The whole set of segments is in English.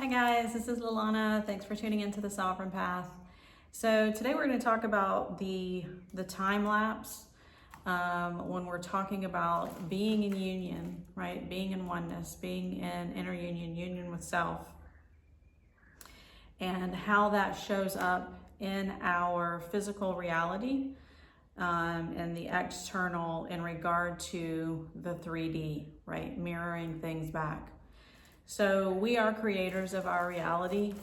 Hi guys, this is Lalana. Thanks for tuning into the Sovereign Path. So today we're going to talk about the time lapse when we're talking about being in union, right? Being in oneness, being in inner union, union with self, and how that shows up in our physical reality and the external in regard to the 3D, right? Mirroring things back. So we are creators of our reality.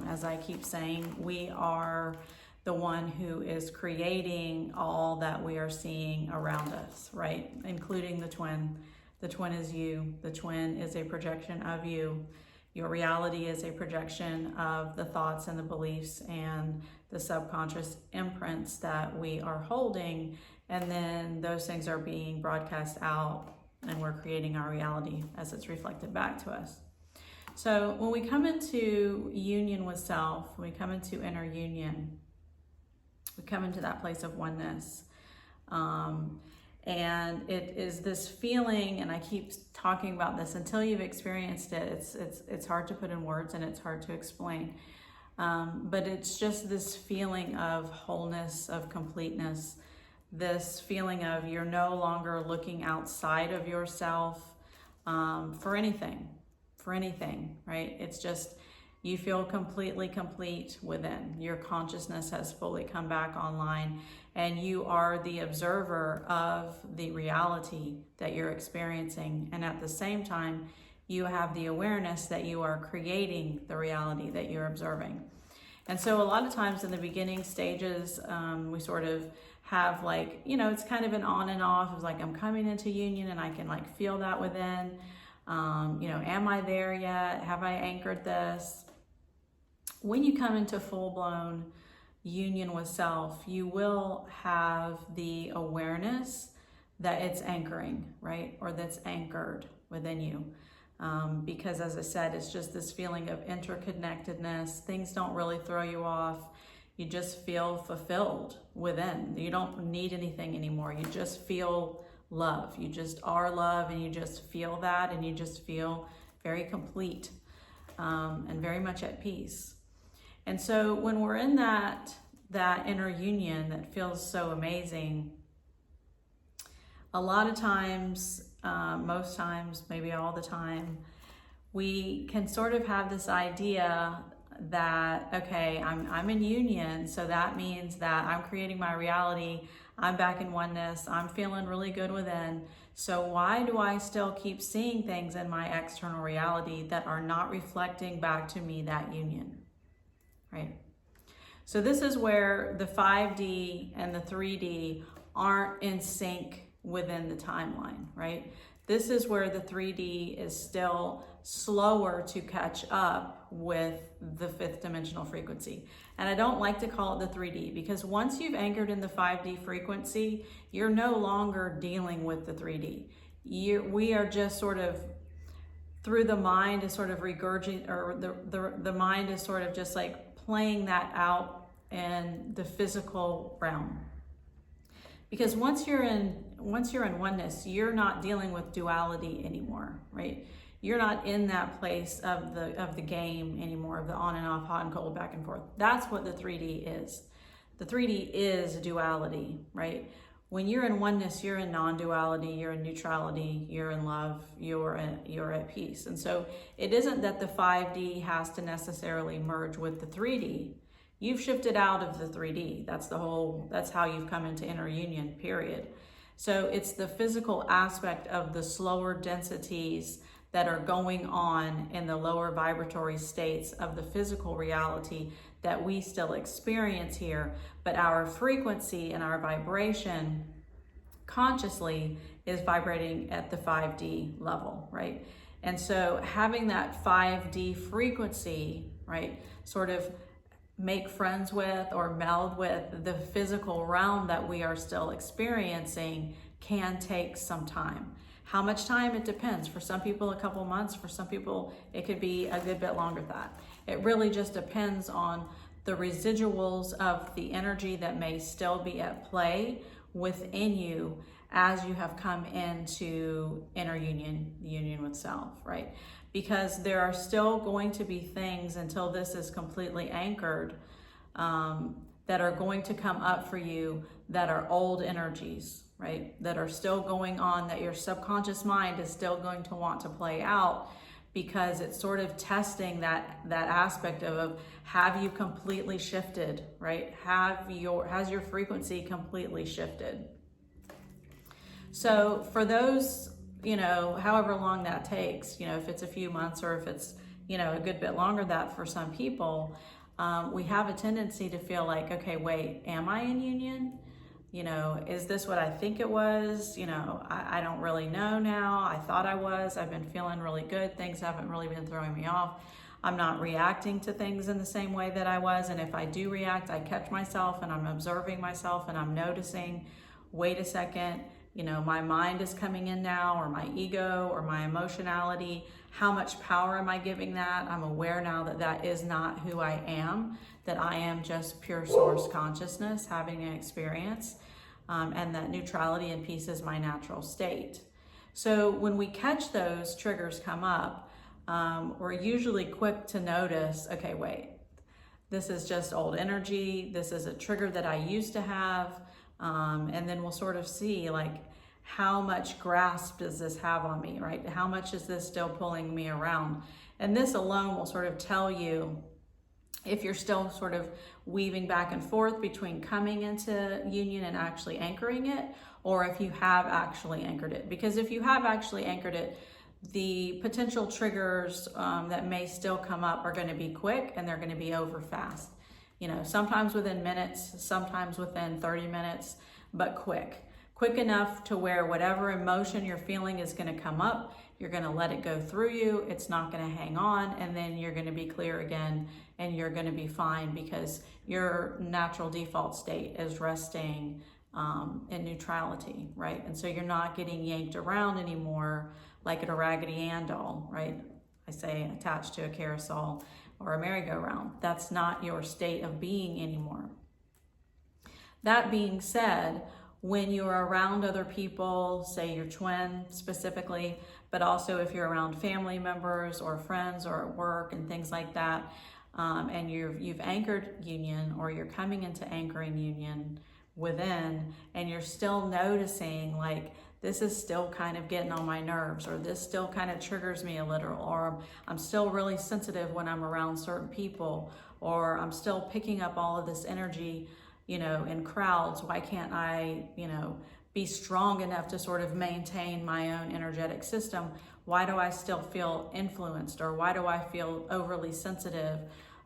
As I keep saying, we are the one who is creating all that we are seeing around us, right? Including the twin. The twin is you. The twin is a projection of you. Your reality is a projection of the thoughts and the beliefs and the subconscious imprints that we are holding. And then those things are being broadcast out, and we're creating our reality as it's reflected back to us. So when we come into union with self, when we come into inner union, we come into that place of oneness. And it is this feeling, and I keep talking about this until you've experienced it. It's hard to put in words and it's hard to explain. But it's just this feeling of wholeness, of completeness, this feeling of you're no longer looking outside of yourself for anything, right? It's just you feel completely complete within. Your consciousness has fully come back online, and you are the observer of the reality that you're experiencing. And at the same time, you have the awareness that you are creating the reality that you're observing. And so a lot of times in the beginning stages, we sort of have like, it's kind of an on and off. It's like I'm coming into union and I can like feel that within. Am I there yet? Have I anchored this? When you come into full-blown union with self, you will have the awareness that it's anchoring, right? Or that's anchored within you. Because as I said, it's just this feeling of interconnectedness. Things don't really throw you off. You just feel fulfilled within. You don't need anything anymore. You just feel love. You just are love, and you just feel that, and you just feel very complete and very much at peace. And so when we're in that inner union that feels so amazing, a lot of times, most times, maybe all the time, we can sort of have this idea that, okay, I'm in union, so that means that I'm creating my reality, I'm back in oneness, I'm feeling really good within, so why do I still keep seeing things in my external reality that are not reflecting back to me that union, right? So this is where the 5D and the 3D aren't in sync within the timeline, right? This is where the 3D is still slower to catch up with the 5th dimensional frequency. And I don't like to call it the 3D, because once you've anchored in the 5D frequency, you're no longer dealing with the 3D. We are just sort of, through the mind is sort of regurgitating, or the mind is sort of just like playing that out in the physical realm. Because once you're in oneness, you're not dealing with duality anymore, right? You're not in that place of the game anymore, of the on and off, hot and cold, back and forth. That's what the 3D is. The 3D is duality, right? When you're in oneness, you're in non-duality, you're in neutrality, you're in love, you're at peace. And so it isn't that the 5D has to necessarily merge with the 3D. You've shifted out of the 3D. That's how you've come into inner union, period. So it's the physical aspect of the slower densities that are going on in the lower vibratory states of the physical reality that we still experience here, but our frequency and our vibration consciously is vibrating at the 5D level, right? And so having that 5D frequency, right, sort of make friends with or meld with the physical realm that we are still experiencing can take some time. How much time? It depends. For some people, a couple months. For some people, it could be a good bit longer than that. It really just depends on the residuals of the energy that may still be at play within you as you have come into inner union, the union with self, right? because there are still going to be things until this is completely anchored that are going to come up for you that are old energies, right? That are still going on, that your subconscious mind is still going to want to play out, because it's sort of testing that aspect of have you completely shifted, right? Has your frequency completely shifted? So for those, however long that takes, if it's a few months or if it's, a good bit longer that for some people, we have a tendency to feel like, okay, wait, am I in union? Is this what I think it was? I don't really know now. I thought I was. I've been feeling really good. Things haven't really been throwing me off. I'm not reacting to things in the same way that I was. And if I do react, I catch myself and I'm observing myself and I'm noticing, wait a second, my mind is coming in now, or my ego or my emotionality. How much power am I giving that? I'm aware now that that is not who I am, that I am just pure source consciousness having an experience, and that neutrality and peace is my natural state. So when we catch those triggers come up, we're usually quick to notice, okay, wait, this is just old energy. This is a trigger that I used to have. And then we'll sort of see, like, how much grasp does this have on me, right? How much is this still pulling me around? And this alone will sort of tell you if you're still sort of weaving back and forth between coming into union and actually anchoring it, or if you have actually anchored it. Because if you have actually anchored it, the potential triggers that may still come up are going to be quick and they're going to be over fast. Sometimes within minutes, sometimes within 30 minutes, but quick enough to where whatever emotion you're feeling is going to come up, you're going to let it go through you. It's not going to hang on, and then you're going to be clear again and you're going to be fine, because your natural default state is resting in neutrality, right? And so you're not getting yanked around anymore like at a Raggedy Ann doll, right? I say attached to a carousel or a merry-go-round. That's not your state of being anymore. That being said, when you're around other people, say your twin specifically, but also if you're around family members or friends or at work and things like that, and you've anchored union, or you're coming into anchoring union within, and you're still noticing, like, this is still kind of getting on my nerves, or this still kind of triggers me a little, or I'm still really sensitive when I'm around certain people, or I'm still picking up all of this energy, in crowds. Why can't I, be strong enough to sort of maintain my own energetic system? Why do I still feel influenced, or why do I feel overly sensitive?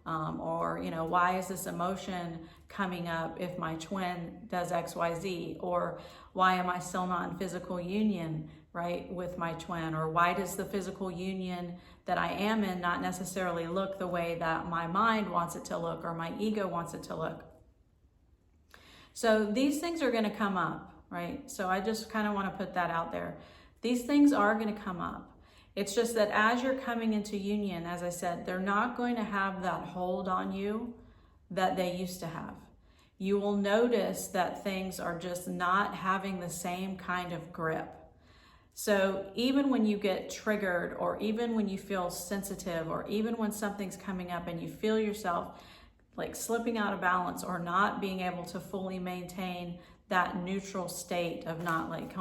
Or, why is this emotion coming up if my twin does X, Y, Z? Or why am I still not in physical union, right, with my twin? Or why does the physical union that I am in not necessarily look the way that my mind wants it to look, or my ego wants it to look? So these things are going to come up, right? So I just kind of want to put that out there. These things are going to come up. It's just that as you're coming into union, as I said, they're not going to have that hold on you that they used to have. You will notice that things are just not having the same kind of grip. So even when you get triggered, or even when you feel sensitive, or even when something's coming up and you feel yourself like slipping out of balance, or not being able to fully maintain that neutral state of not like,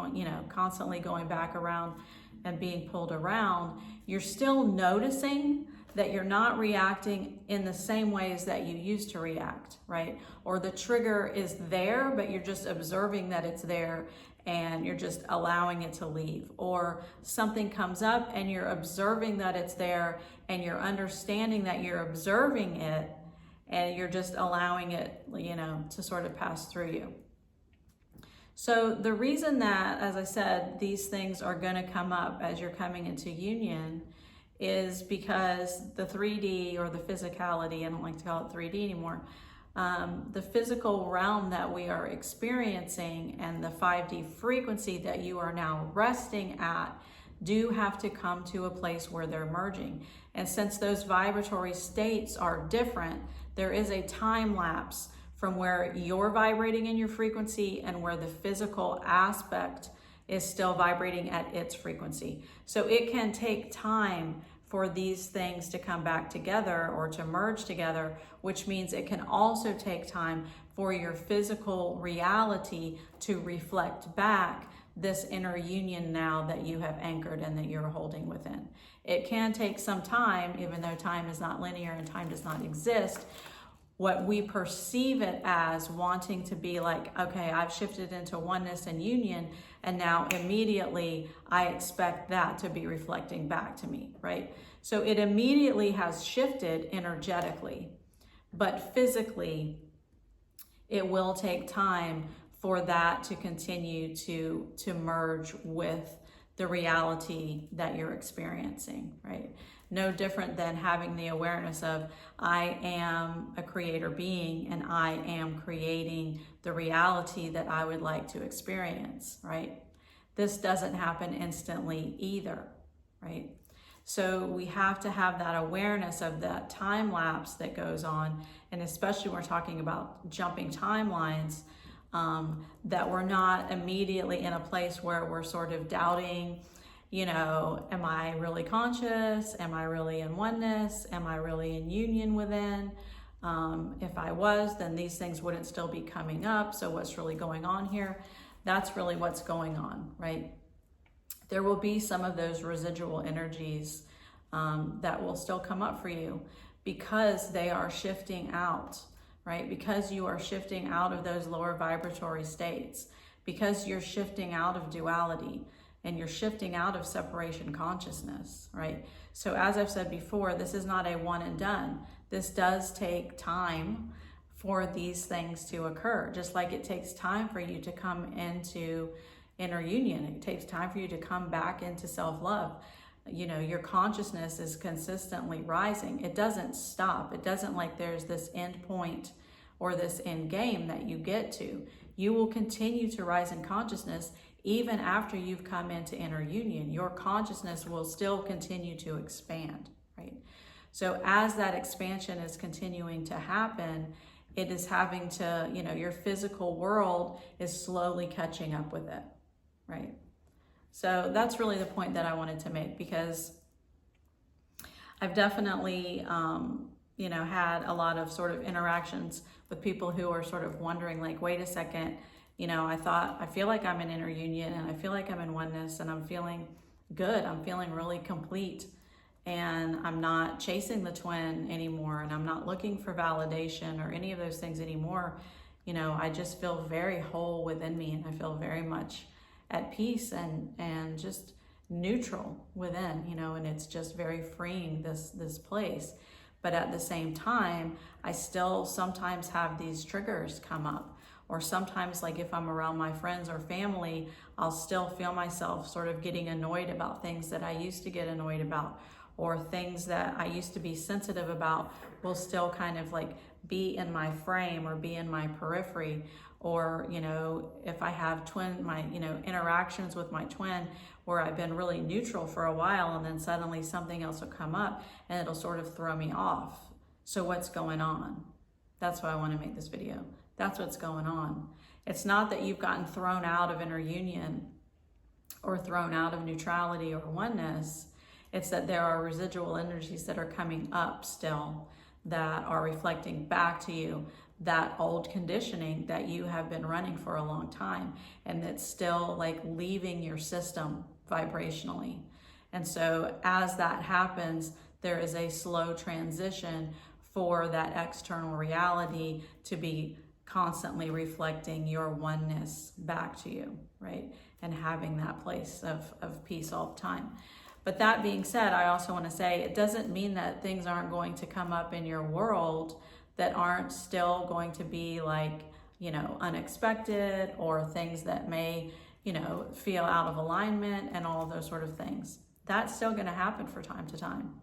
constantly going back around and being pulled around, you're still noticing that you're not reacting in the same ways that you used to react, right? Or the trigger is there, but you're just observing that it's there and you're just allowing it to leave. Or something comes up and you're observing that it's there and you're understanding that you're observing it, and you're just allowing it, to sort of pass through you. So the reason that, as I said, these things are going to come up as you're coming into union is because the 3D, or the physicality, I don't like to call it 3D anymore, the physical realm that we are experiencing and the 5D frequency that you are now resting at do have to come to a place where they're merging. And since those vibratory states are different, there is a time lapse from where you're vibrating in your frequency and where the physical aspect is still vibrating at its frequency. So it can take time for these things to come back together or to merge together, which means it can also take time for your physical reality to reflect back this inner union now that you have anchored and that you're holding within. It can take some time, even though time is not linear and time does not exist. What we perceive it as wanting to be like, okay, I've shifted into oneness and union, and now immediately I expect that to be reflecting back to me, right? So it immediately has shifted energetically, but physically it will take time for that to continue to merge with the reality that you're experiencing, right? No different than having the awareness of, I am a creator being and I am creating the reality that I would like to experience, right? This doesn't happen instantly either, right? So we have to have that awareness of that time lapse that goes on, and especially when we're talking about jumping timelines, that we're not immediately in a place where we're sort of doubting, you know, am I really conscious? Am I really in oneness? Am I really in union within? If I was, then these things wouldn't still be coming up. So what's really going on here? That's really what's going on, right? There will be some of those residual energies that will still come up for you because they are shifting out, right? Because you are shifting out of those lower vibratory states, because you're shifting out of duality and you're shifting out of separation consciousness, right? So as I've said before, this is not a one and done. This does take time for these things to occur, just like it takes time for you to come into inner union. It takes time for you to come back into self-love. You know, your consciousness is consistently rising. It doesn't stop. It doesn't like there's this end point or this end game that you get to. You will continue to rise in consciousness even after you've come into inner union. Your consciousness will still continue to expand, right? So as that expansion is continuing to happen, it is having to, you know, your physical world is slowly catching up with it, right? So that's really the point that I wanted to make, because I've definitely, you know, had a lot of sort of interactions with people who are sort of wondering, like, wait a second, you know, I feel like I'm in inner union and I feel like I'm in oneness and I'm feeling good. I'm feeling really complete and I'm not chasing the twin anymore and I'm not looking for validation or any of those things anymore. You know, I just feel very whole within me and I feel very much at peace and just neutral within, you know, and it's just very freeing, this place. But at the same time, I still sometimes have these triggers come up, or sometimes, like if I'm around my friends or family, I'll still feel myself sort of getting annoyed about things that I used to get annoyed about, or things that I used to be sensitive about will still kind of like be in my frame or be in my periphery. Or, you know, if I have interactions with my twin where I've been really neutral for a while and then suddenly something else will come up and it'll sort of throw me off. So what's going on? That's why I want to make this video. That's what's going on. It's not that you've gotten thrown out of inner union or thrown out of neutrality or oneness. It's that there are residual energies that are coming up still that are reflecting back to you that old conditioning that you have been running for a long time, and that's still like leaving your system vibrationally. And so as that happens, there is a slow transition for that external reality to be constantly reflecting your oneness back to you, right? And having that place of peace all the time. But that being said, I also want to say it doesn't mean that things aren't going to come up in your world that aren't still going to be like, you know, unexpected, or things that may, you know, feel out of alignment and all of those sort of things. That's still going to happen from time to time.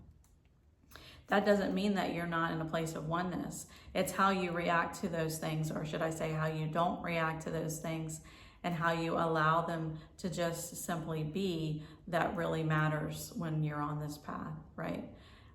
That doesn't mean that you're not in a place of oneness. It's how you react to those things, or should I say how you don't react to those things, and how you allow them to just simply be, that really matters when you're on this path, right?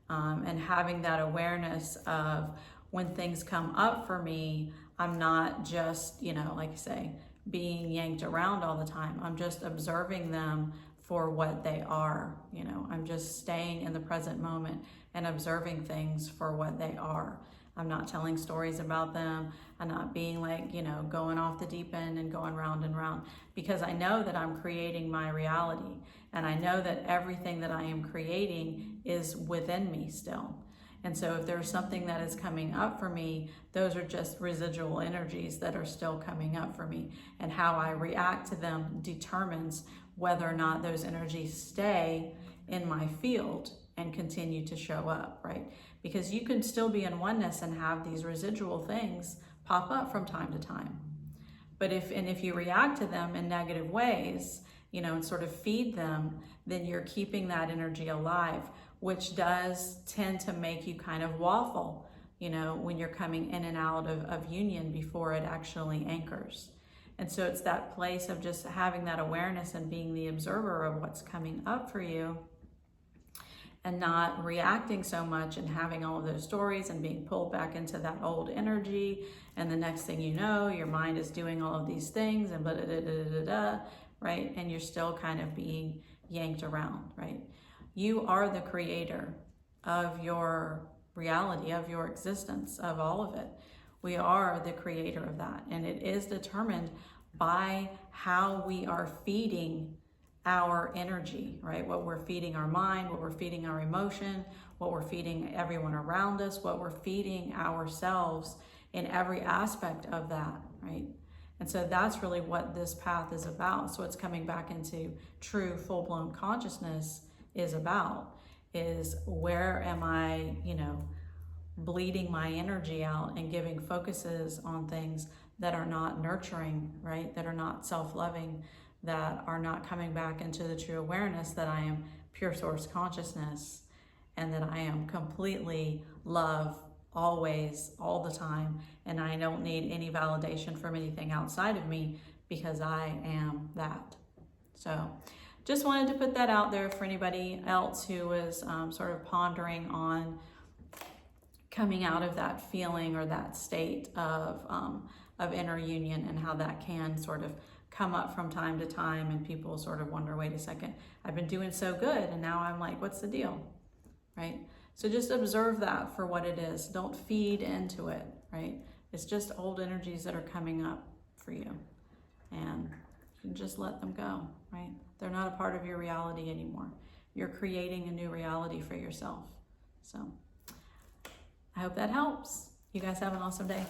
And having that awareness of when things come up for me, I'm not just, you know, like I say, being yanked around all the time. I'm just observing them for what they are. You know, I'm just staying in the present moment and observing things for what they are. I'm not telling stories about them. I'm not being like, you know, going off the deep end and going round and round, because I know that I'm creating my reality. And I know that everything that I am creating is within me still. And so if there's something that is coming up for me, those are just residual energies that are still coming up for me. And how I react to them determines whether or not those energies stay in my field and continue to show up, right? Because you can still be in oneness and have these residual things pop up from time to time. But if you react to them in negative ways, you know, and sort of feed them, then you're keeping that energy alive, which does tend to make you kind of waffle, you know, when you're coming in and out of union before it actually anchors. And so it's that place of just having that awareness and being the observer of what's coming up for you, and not reacting so much and having all of those stories and being pulled back into that old energy. And the next thing you know, your mind is doing all of these things and blah, da, da, da, da, da, right? And you're still kind of being yanked around, right? You are the creator of your reality, of your existence, of all of it. We are the creator of that. And it is determined by how we are feeding our energy, right? What we're feeding our mind, what we're feeding our emotion, what we're feeding everyone around us, what we're feeding ourselves in every aspect of that, right? And so that's really what this path is about. So it's coming back into true full-blown consciousness is about, is where am I, you know, bleeding my energy out and giving focuses on things that are not nurturing, right? That are not self-loving, that are not coming back into the true awareness that I am pure source consciousness and that I am completely love always, all the time, and I don't need any validation from anything outside of me because I am that. So just wanted to put that out there for anybody else who was sort of pondering on coming out of that feeling or that state of inner union, and how that can sort of come up from time to time, and people sort of wonder, wait a second, I've been doing so good and now I'm like, what's the deal, right? So just observe that for what it is. Don't feed into it, right? It's just old energies that are coming up for you, and you can just let them go, right? They're not a part of your reality anymore. You're creating a new reality for yourself. So I hope that helps. You guys have an awesome day.